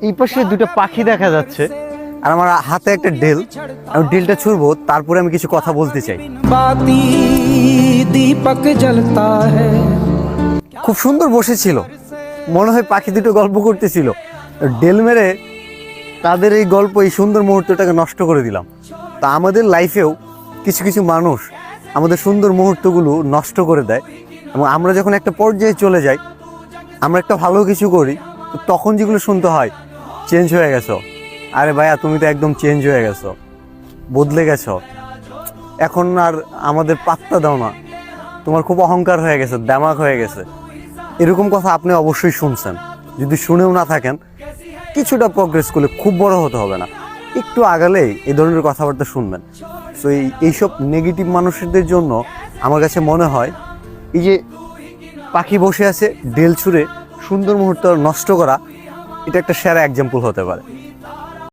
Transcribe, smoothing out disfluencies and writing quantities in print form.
এই পাশে দুটো পাখি দেখা যাচ্ছে আর আমার হাতে একটা ডেল, আমি ডেলটা ছুড়বো, তারপরে আমি কিছু কথা বলতে চাই। बाती दीपक जलता है। খুব সুন্দর বসেছিল, মনে হয় পাখি দুটো গল্প করতেছিল। ডেল মেরে তাদের এই গল্প, এই সুন্দর মুহূর্তটাকে নষ্ট করে দিলাম। তা আমাদের লাইফেও কিছু কিছু মানুষ আমাদের সুন্দর মুহূর্তগুলো নষ্ট করে দেয়, এবং আমরা যখন একটা পর্যায়ে চলে যাই, আমরা একটা ভালো কিছু করি, তো তখন যেগুলো শুনতে হয়, চেঞ্জ হয়ে গেছো, আরে ভাইয়া তুমি তো একদম চেঞ্জ হয়ে গেছো, বদলে গেছো, এখন আর আমাদের পাত্তা দাও না, তোমার খুব অহংকার হয়ে গেছে, দামাক হয়ে গেছে। এরকম কথা আপনি অবশ্যই শুনছেন। যদি শুনেও না থাকেন, কিছুটা প্রগ্রেস করলে, খুব বড় হতে হবে না, একটু আগালেই এই ধরনের কথাবার্তা শুনবেন। সো এইসব নেগেটিভ মানুষদের জন্য আমার কাছে মনে হয় এই যে পাখি বসে আছে ডেল ছুঁড়ে সুন্দর মুহূর্ত নষ্ট করা, এটা একটা সেরা এক্সাম্পল হতে পারে।